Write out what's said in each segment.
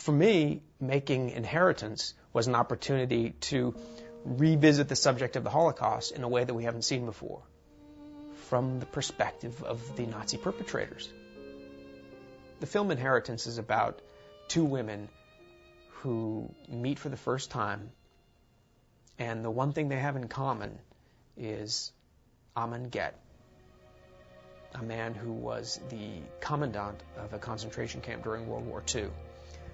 For me, making Inheritance was an opportunity to revisit the subject of the Holocaust in a way that we haven't seen before, from the perspective of the Nazi perpetrators. The film Inheritance is about two women who meet for the first time, and the one thing they have in common is Amon Goeth, a man who was the commandant of a concentration camp during World War II.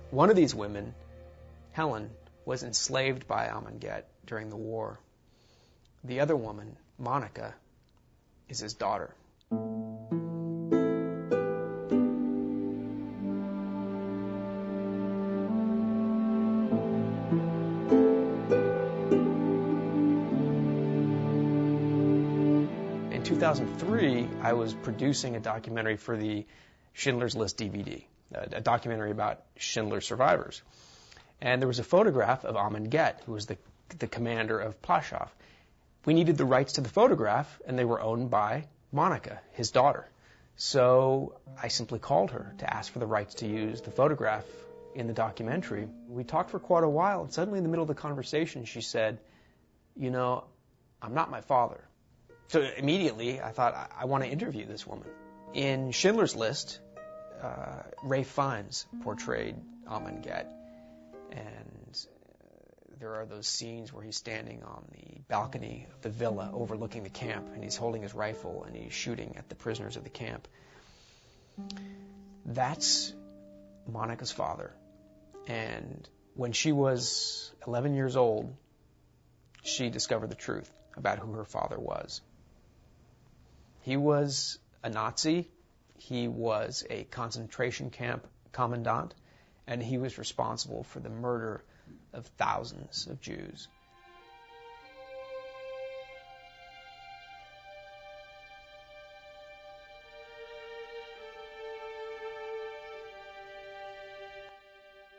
One of these women, Helen, was enslaved by Amon Goeth during the war. The other woman, Monika, is his daughter. In 2003, I was producing a documentary for the Schindler's List DVD, a documentary about Schindler's survivors. And there was a photograph of Amon Goeth, who was the commander of Plaszow. We needed the rights to the photograph, and they were owned by Monika, his daughter. So I simply called her to ask for the rights to use the photograph in the documentary. We talked for quite a while, and suddenly in the middle of the conversation, she said, "You know, I'm not my father." So immediately I thought, I want to interview this woman. In Schindler's List, Ralph Fiennes portrayed Amon Goeth, and there are those scenes where he's standing on the balcony of the villa overlooking the camp, and he's holding his rifle and he's shooting at the prisoners of the camp. That's Monika's father. And when she was 11 years old, she discovered the truth about who her father was. He was a Nazi, he was a concentration camp commandant, and he was responsible for the murder of thousands of Jews.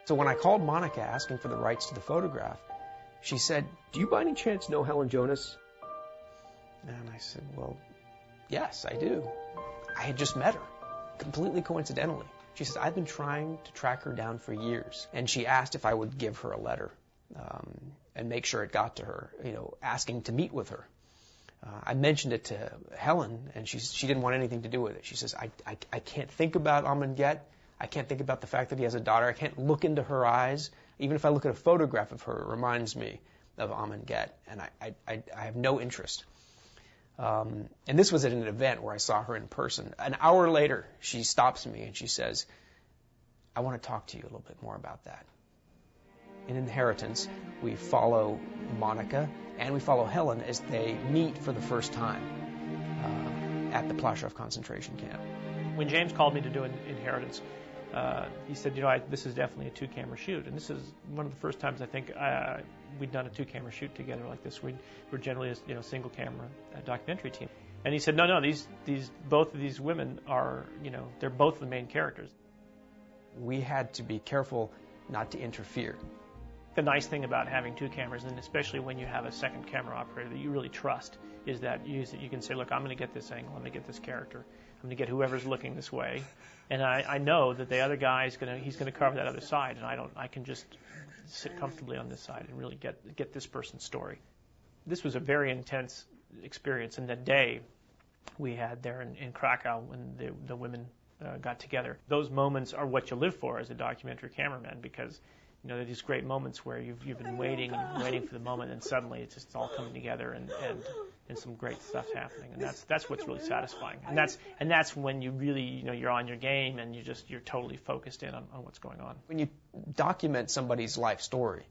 So when I called Monika asking for the rights to the photograph, she said, "Do you by any chance know Helen Jonas?" And I said, "Well, yes, I do." I had just met her, completely coincidentally. She says, "I've been trying to track her down for years." And she asked if I would give her a letter and make sure it got to her, asking to meet with her. I mentioned it to Helen, and she didn't want anything to do with it. She says, I can't think about Amon Goeth. I can't think about the fact that he has a daughter. I can't look into her eyes. Even if I look at a photograph of her, it reminds me of Amon Goeth, and I have no interest. And this was at an event where I saw her in person. An hour later, she stops me and she says, "I want to talk to you a little bit more about that." In Inheritance, we follow Monika and we follow Helen as they meet for the first time at the Plaszow concentration camp. When James called me to do Inheritance, he said, this is definitely a two-camera shoot. And this is one of the first times I think we'd done a two-camera shoot together like this. We're generally a single-camera documentary team. And he said, no, both of these women are, they're both the main characters. We had to be careful not to interfere. The nice thing about having two cameras, and especially when you have a second camera operator that you really trust, is that you can say, look, I'm going to get this angle, I'm going to get this character, I'm going to get whoever's looking this way, and I know that the other guy he's going to cover that other side, and I can just sit comfortably on this side and really get this person's story. This was a very intense experience, and the day we had there in Krakow when the women got together, those moments are what you live for as a documentary cameraman, because they're these great moments where you've been waiting for the moment, and suddenly it's just all coming together, and some great stuff's happening, and that's what's really satisfying, and that's when you really you're on your game and you're totally focused in on what's going on. When you document somebody's life story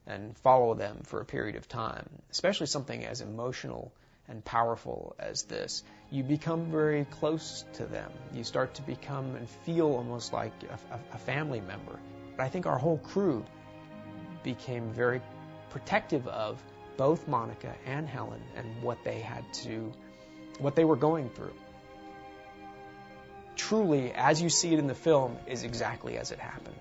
and follow them for a period of time, especially something as emotional and powerful as this, you become very close to them. You start to become and feel almost like a family member. But I think our whole crew became very protective of both Monika and Helen and what they were going through. Truly, as you see it in the film, is exactly as it happened.